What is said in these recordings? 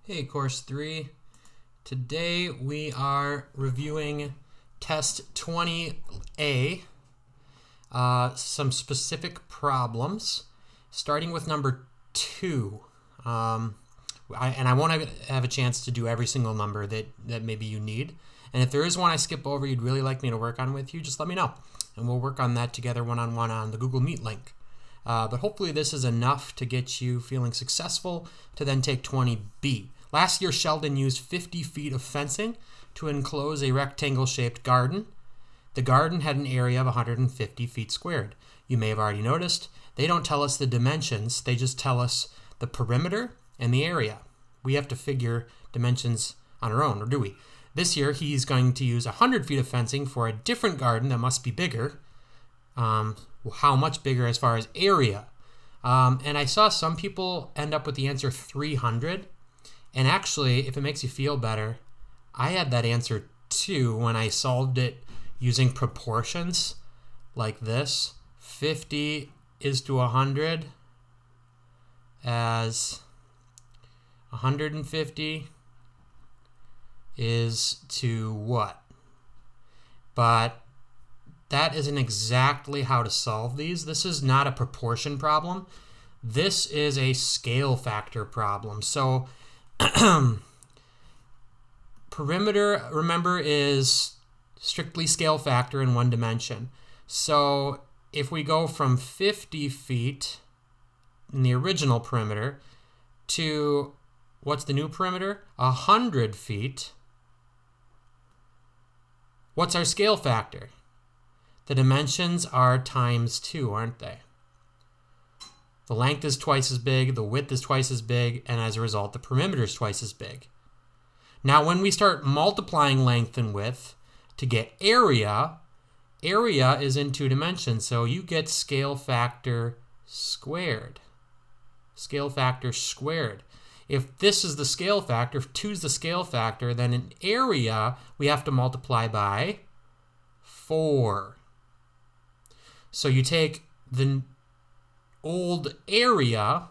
Hey, Course 3. Today we are reviewing Test 20A, some specific problems, starting with number 2. I won't have a chance to do every single number that maybe you need. And if there is one I skip over you'd really like me to work on with you, just let me know. And we'll work on that together one-on-one on the Google Meet link. But hopefully this is enough to get you feeling successful to then take 20B. Last year, Sheldon used 50 feet of fencing to enclose a rectangle-shaped garden. The garden had an area of 150 feet squared. You may have already noticed, they don't tell us the dimensions, they just tell us the perimeter and the area. We have to figure dimensions on our own, or do we? This year, he's going to use 100 feet of fencing for a different garden that must be bigger. How much bigger as far as area? And I saw some people end up with the answer 300. And actually, if it makes you feel better, I had that answer too when I solved it using proportions like this. 50 is to 100 as 150 is to what? But that isn't exactly how to solve these. This is not a proportion problem. This is a scale factor problem. So perimeter, remember, is strictly scale factor in one dimension. So if we go from 50 feet in the original perimeter to, what's the new perimeter? 100 feet. What's our scale factor? The dimensions are times 2, aren't they? The length is twice as big, the width is twice as big, and as a result, the perimeter is twice as big. Now, when we start multiplying length and width to get area, area is in 2 dimensions, so you get scale factor squared. Scale factor squared. If this is the scale factor, if 2 is the scale factor, then in area, we have to multiply by 4. So you take the old area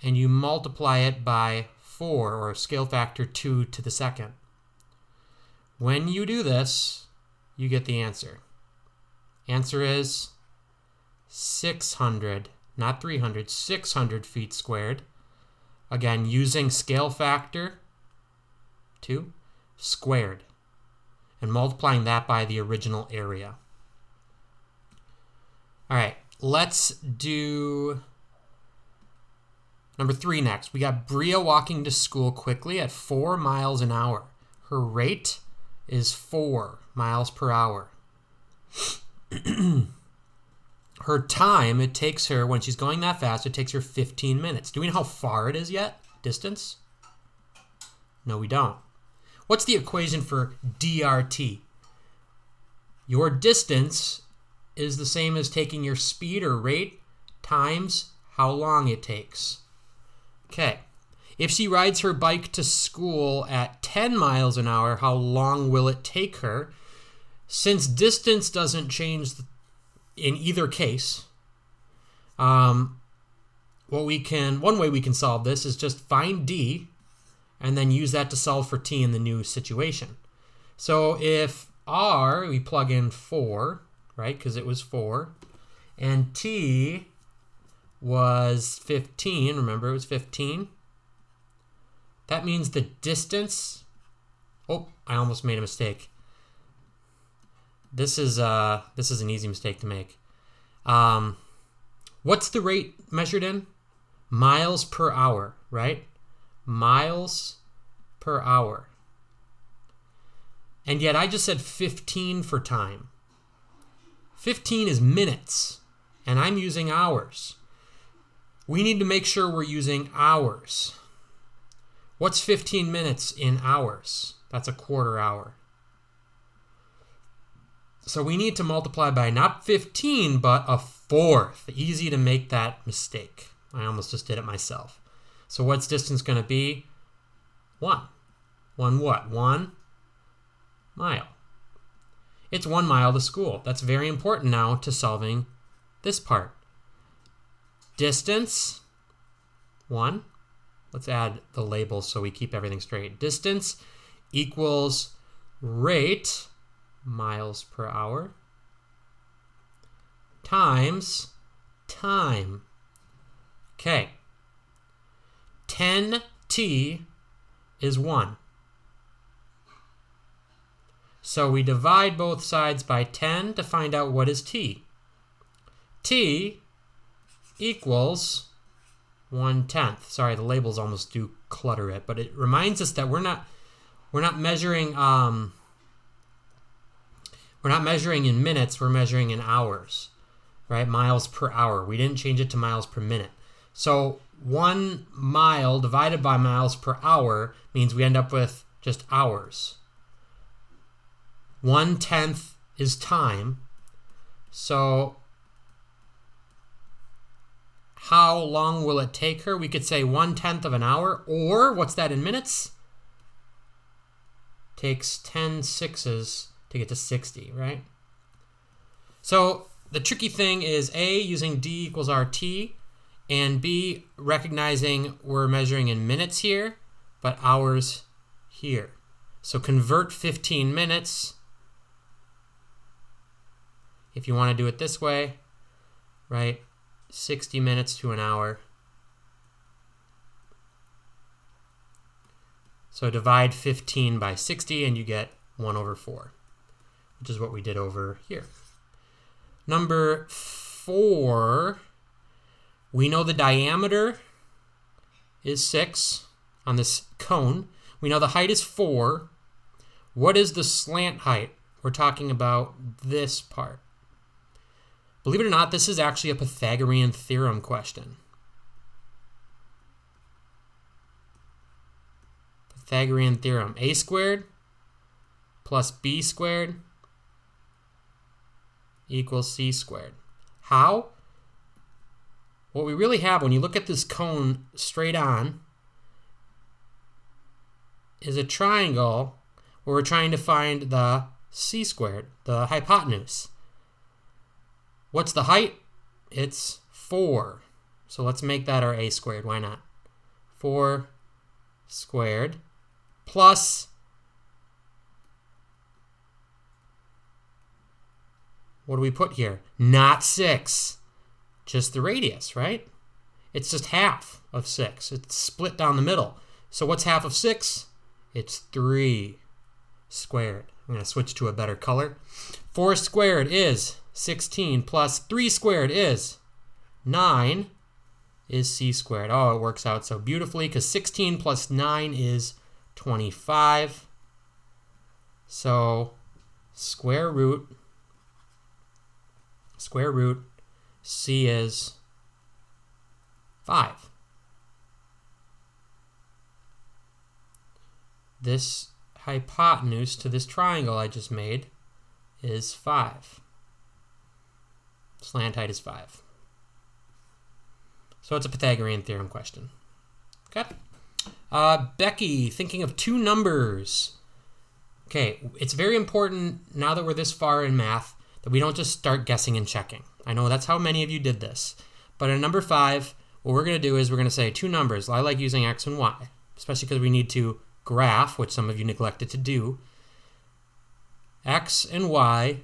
and you multiply it by 4, or scale factor 2 to the second. When you do this, you get the answer. Answer is 600, not 300, 600 feet squared. Again, using scale factor 2 squared and multiplying that by the original area. All right. Let's do number 3 next. We got Bria walking to school quickly at 4 miles an hour. Her rate is 4 miles per hour. Her time, it takes her, when she's going that fast, it takes her 15 minutes. Do we know how far it is yet? Distance? No, we don't. What's the equation for DRT? Your distance is the same as taking your speed or rate times how long it takes. Okay. If she rides her bike to school at 10 miles an hour, how long will it take her? Since distance doesn't change in either case, one way we can solve this is just find D and then use that to solve for T in the new situation. So if R, we plug in 4, right, because it was 4, and T was 15, remember it was 15, that means the distance, oh, I almost made a mistake. This is an easy mistake to make. What's the rate measured in? Miles per hour, right? Miles per hour. And yet I just said 15 for time. 15 is minutes, and I'm using hours. We need to make sure we're using hours. What's 15 minutes in hours? That's a quarter hour. So we need to multiply by not 15, but a fourth. Easy to make that mistake. I almost just did it myself. So what's distance going to be? 1. 1 what? 1 mile. It's 1 mile to school. That's very important now to solving this part. Distance, 1. let's add the labels so we keep everything straight. Distance equals rate, miles per hour, times time. Okay. 10t is 1. So we divide both sides by 10 to find out what is t. T equals 1/10. Sorry, the labels almost do clutter it, but it reminds us that we're not measuring in minutes, we're measuring in hours, right? Miles per hour. We didn't change it to miles per minute. So 1 mile divided by miles per hour means we end up with just hours. 1/10 is time. So how long will it take her? We could say 1/10 of an hour, or what's that in minutes? Takes 10 sixes to get to 60, right? So the tricky thing is A, using D equals RT, and B, recognizing we're measuring in minutes here, but hours here. So convert 15 minutes, if you want to do it this way, right? 60 minutes to an hour. So divide 15 by 60 and you get 1/4, which is what we did over here. Number 4, we know the diameter is 6 on this cone. We know the height is 4. What is the slant height? We're talking about this part. Believe it or not, this is actually a Pythagorean theorem question. Pythagorean theorem. A squared plus B squared equals C squared. How? What we really have when you look at this cone straight on is a triangle where we're trying to find the C squared, the hypotenuse. What's the height? It's 4. So let's make that our A squared. Why not? 4 squared plus, what do we put here? Not 6. Just the radius, right? It's just half of 6. It's split down the middle. So what's half of 6? It's 3 squared. I'm going to switch to a better color. 4 squared is 16 plus 3 squared is 9 is C squared. Oh, it works out so beautifully because 16 plus 9 is 25. So square root C is 5. This hypotenuse to this triangle I just made is 5. Slant height is 5. So it's a Pythagorean theorem question. Okay. Becky, thinking of 2 numbers. Okay, it's very important now that we're this far in math that we don't just start guessing and checking. I know that's how many of you did this. But in number 5, what we're going to do is we're going to say 2 numbers. I like using x and y, especially because we need to graph, which some of you neglected to do. X and y,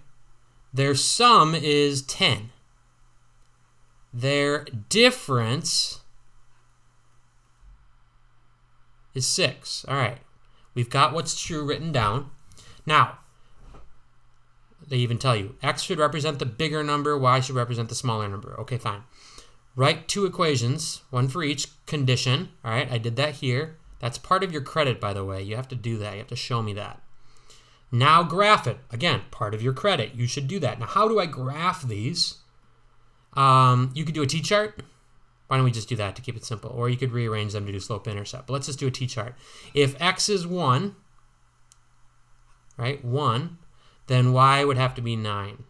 their sum is 10. Their difference is 6. All right. We've got what's true written down. Now, they even tell you x should represent the bigger number, y should represent the smaller number. Okay, fine. Write 2 equations, one for each condition. All right, I did that here. That's part of your credit, by the way. You have to do that. You have to show me that. Now graph it. Again, part of your credit. You should do that. Now, how do I graph these? You could do a t-chart. Why don't we just do that to keep it simple? Or you could rearrange them to do slope-intercept. But let's just do a t-chart. If x is 1, right, 1, then y would have to be 9.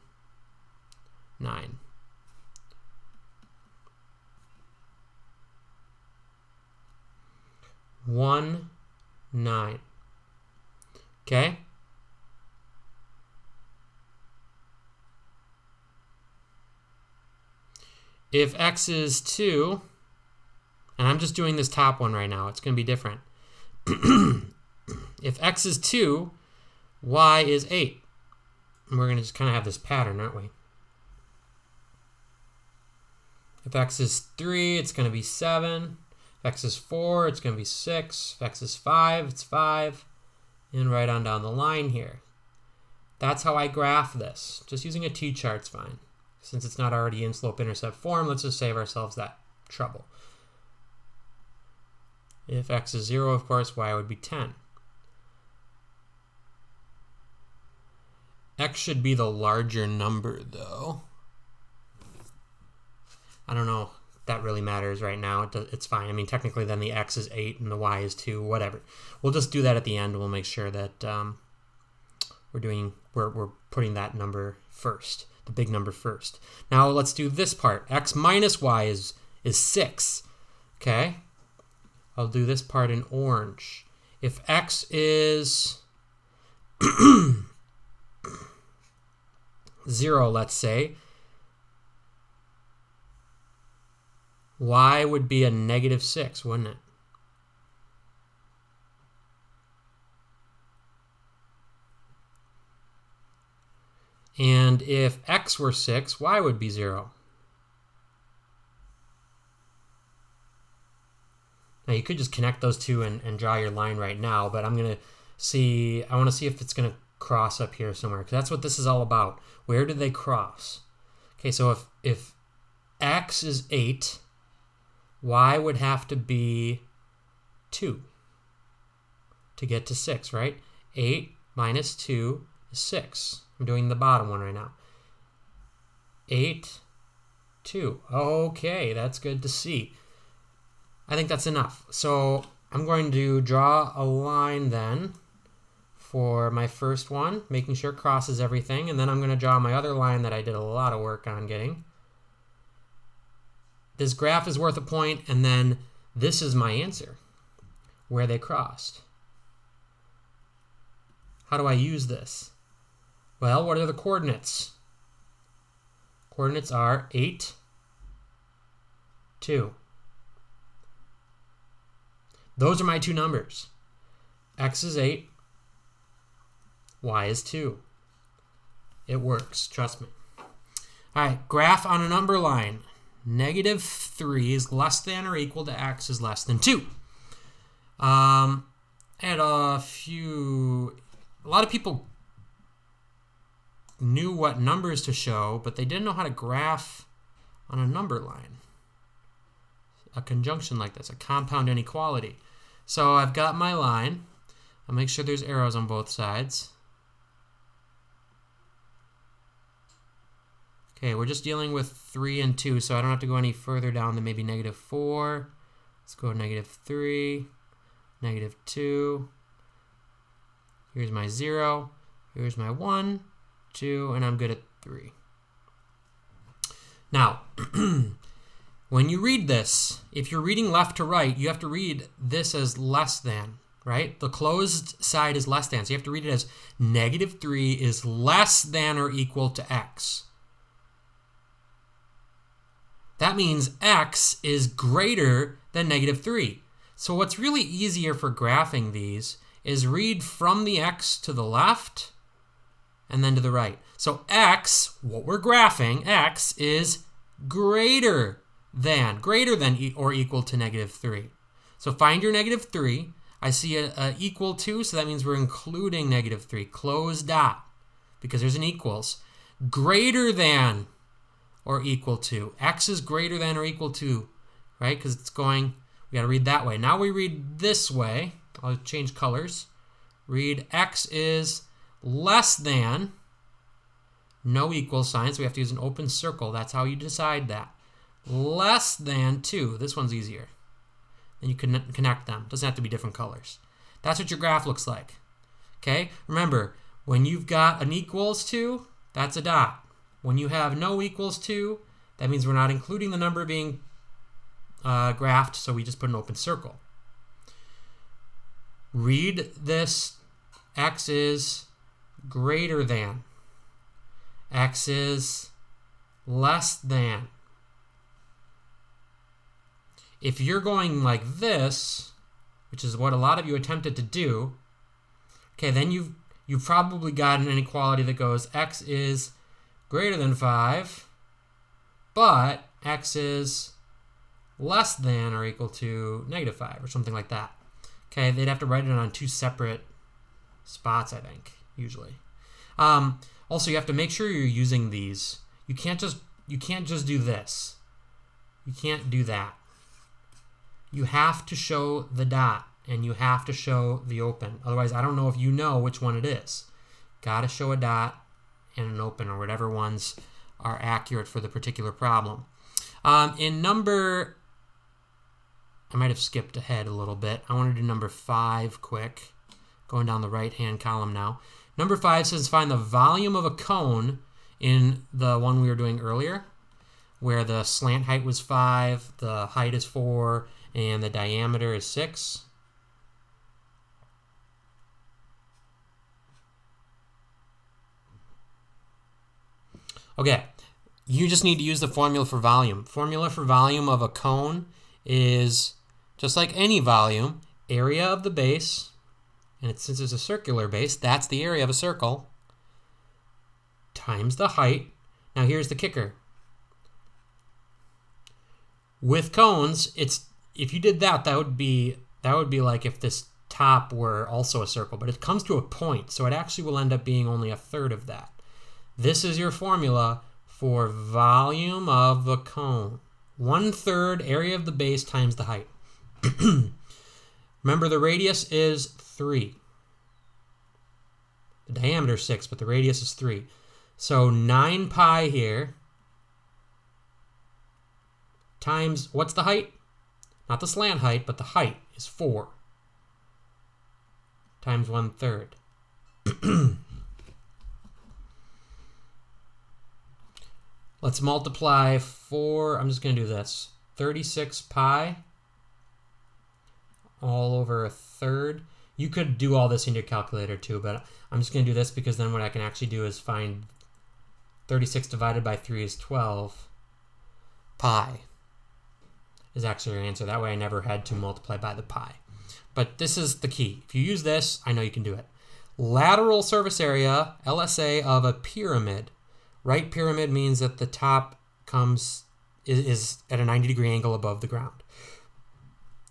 9. One, 9. Okay? If x is 2 And I'm just doing this top one right now. It's going to be different. If x is 2, y is 8. And we're going to just kind of have this pattern, aren't we? If x is 3, it's going to be 7. If x is 4, it's going to be 6. If x is 5, it's 5. And right on down the line here. That's how I graph this. Just using a t-chart's fine. Since it's not already in slope-intercept form, let's just save ourselves that trouble. If x is 0, of course, y would be 10. X should be the larger number, though. I don't know if that really matters right now. It's fine. I mean, technically, then the x is 8 and the y is 2, whatever. We'll just do that at the end. We'll make sure that we're putting that number first, the big number first. Now, let's do this part. X minus y is 6, okay? I'll do this part in orange. If x is 0, let's say, y would be a negative 6, wouldn't it? And if x were 6, y would be 0. Now you could just connect those two and draw your line right now, but I'm going to see, I want to see if it's going to cross up here somewhere, because that's what this is all about. Where do they cross? Okay, so if x is 8, y would have to be 2 to get to 6, right? 8 minus 2 is 6. I'm doing the bottom one right now. 8, 2. Okay, that's good to see. I think that's enough. So I'm going to draw a line then for my first one, making sure it crosses everything, and then I'm going to draw my other line that I did a lot of work on getting. This graph is worth a point, and then this is my answer, where they crossed. How do I use this? Well, what are the coordinates? Coordinates are 8, 2. Those are my two numbers. X is 8, y is 2. It works, trust me. All right, graph on a number line. Negative 3 is less than or equal to x is less than 2. I had a lot of people knew what numbers to show, but they didn't know how to graph on a number line. A conjunction like this, a compound inequality. So I've got my line. I'll make sure there's arrows on both sides. Okay, we're just dealing with 3 and 2, so I don't have to go any further down than maybe negative 4. Let's go negative 3, negative 2. Here's my 0. Here's my 1, 2, and I'm good at 3. Now, when you read this, if you're reading left to right, you have to read this as less than, right? The closed side is less than, so you have to read it as negative 3 is less than or equal to x. That means x is greater than negative 3. So what's really easier for graphing these is read from the x to the left and then to the right. So x, what we're graphing, x is greater than or equal to negative 3. So find your negative 3. I see a equal to, so that means we're including negative 3. Close dot, because there's an equals. Greater than or equal to. X is greater than or equal to, right? Because it's going, we got to read that way. Now we read this way. I'll change colors. Read x is less than, no equal sign, so we have to use an open circle. That's how you decide that. Less than 2. This one's easier. Then you can connect them. Doesn't have to be different colors. That's what your graph looks like. Okay? Remember, when you've got an equals to, that's a dot. When you have no equals to, that means we're not including the number being graphed, so we just put an open circle. Read this, x is greater than. X is less than. If you're going like this, which is what a lot of you attempted to do, okay, then you've probably got an inequality that goes x is greater than 5, but x is less than or equal to negative 5 or something like that. Okay, they'd have to write it on two separate spots, I think, usually. Also, you have to make sure you're using these. You can't just do this. You can't do that. You have to show the dot and you have to show the open. Otherwise, I don't know if you know which one it is. Got to show a dot and an open, or whatever ones are accurate for the particular problem. In number, I might have skipped ahead a little bit. I want to do number 5 quick. Going down the right-hand column now. Number 5 says find the volume of a cone in the one we were doing earlier, where the slant height was 5, the height is 4, and the diameter is 6. Okay, you just need to use the formula for volume. Formula for volume of a cone is, just like any volume, area of the base, and since it's a circular base, that's the area of a circle, times the height. Now here's the kicker. With cones, if you did that, that would be like if this top were also a circle, but it comes to a point, so it actually will end up being only a third of that. This is your formula for volume of a cone. 1/3 area of the base times the height. Remember, the radius is 3. The diameter is 6, but the radius is 3. So 9 pi here times, what's the height? Not the slant height, but the height is 4 times 1/3. Let's multiply 4. I'm just going to do this. 36 pi all over 1/3. You could do all this in your calculator too, but I'm just going to do this because then what I can actually do is find 36 divided by 3 is 12 pi is actually your answer. That way I never had to multiply by the pi. But this is the key. If you use this, I know you can do it. Lateral surface area, LSA, of a pyramid. Right pyramid means that the top is at a 90-degree angle above the ground.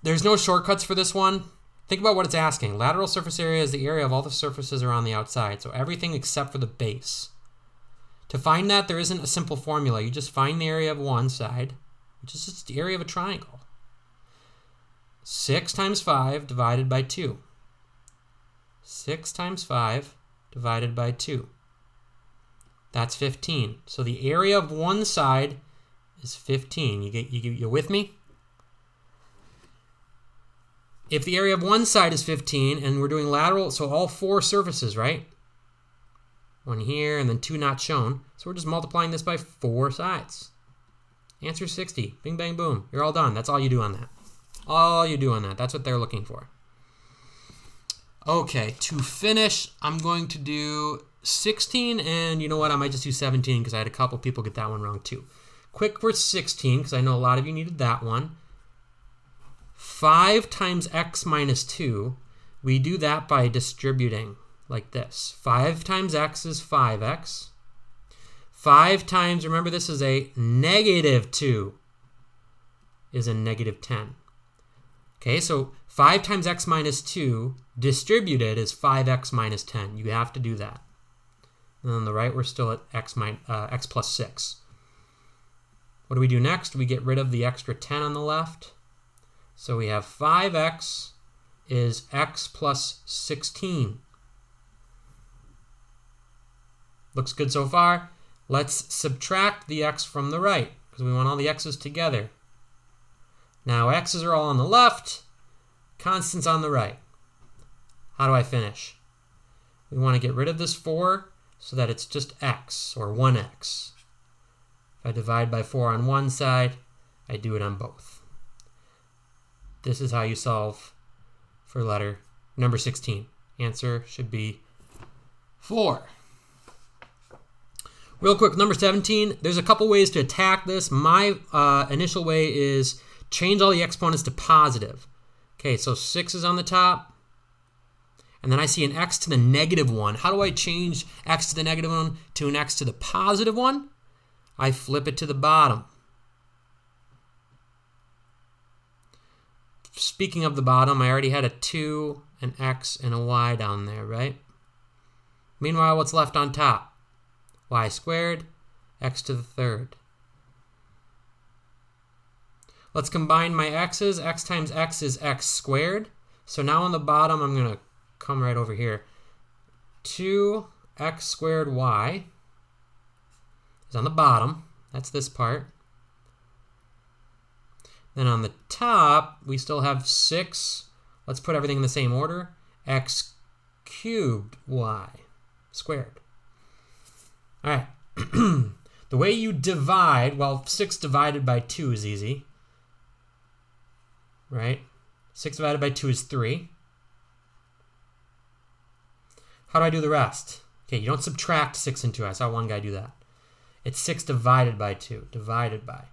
There's no shortcuts for this one. Think about what it's asking. Lateral surface area is the area of all the surfaces around the outside, so everything except for the base. To find that, there isn't a simple formula. You just find the area of one side, which is just the area of a triangle. 6 times 5 divided by 2. 6 times 5 divided by 2. That's 15. So the area of one side is 15. You with me? If the area of one side is 15 and we're doing lateral, so all 4 surfaces, right? 1 here and then 2 not shown. So we're just multiplying this by 4 sides. Answer is 60. Bing, bang, boom. You're all done. That's all you do on that. All you do on that. That's what they're looking for. Okay, to finish, I'm going to do 16, and you know what? I might just do 17 because I had a couple people get that one wrong too. Quick for 16, because I know a lot of you needed that one. 5 times x minus 2, we do that by distributing like this. 5 times x is 5x. 5 times, remember this is a negative 2, is a negative 10. Okay, so 5 times x minus 2 distributed is 5x minus 10. You have to do that. And on the right, we're still at x plus 6. What do we do next? We get rid of the extra 10 on the left. So we have 5x is x plus 16. Looks good so far. Let's subtract the x from the right because we want all the x's together. Now x's are all on the left, constants on the right. How do I finish? We want to get rid of this 4 so that it's just x, or 1x. If I divide by 4 on one side, I do it on both. This is how you solve for letter number 16. Answer should be 4. Real quick, number 17, there's a couple ways to attack this. My initial way is change all the exponents to positive. Okay, so 6 is on the top. And then I see an x to the negative 1. How do I change x to the negative 1 to an x to the positive 1? I flip it to the bottom. Speaking of the bottom, I already had a 2, an x, and a y down there, right? Meanwhile, what's left on top? Y squared, x to the third. Let's combine my x's. X times x is x squared. So now on the bottom, I'm going to come right over here. 2x squared y is on the bottom. That's this part. Then on the top, we still have 6. Let's put everything in the same order. X cubed y squared. All right. The way you divide, well, 6 divided by 2 is easy. Right? 6 divided by 2 is 3. How do I do the rest? Okay, you don't subtract 6 and 2. I saw one guy do that. It's 6 divided by 2, divided by.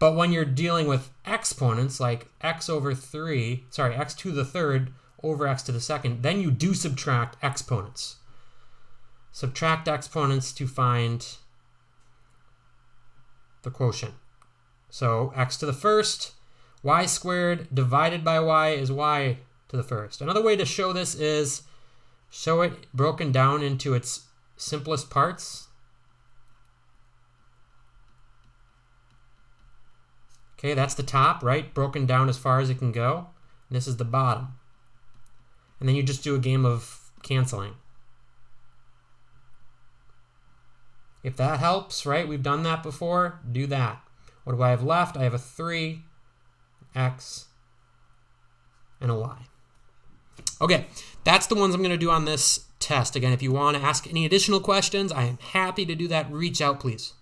But when you're dealing with exponents, like x to the third over x to the second, then you do subtract exponents. Subtract exponents to find the quotient. So x to the first, y squared divided by y is y to the first. Another way to show this is show it broken down into its simplest parts. Okay, that's the top, right? Broken down as far as it can go. And this is the bottom. And then you just do a game of canceling. If that helps, right? We've done that before. Do that. What do I have left? I have a 3, x, and a y. Okay, that's the ones I'm going to do on this test. Again, if you want to ask any additional questions, I am happy to do that. Reach out, please.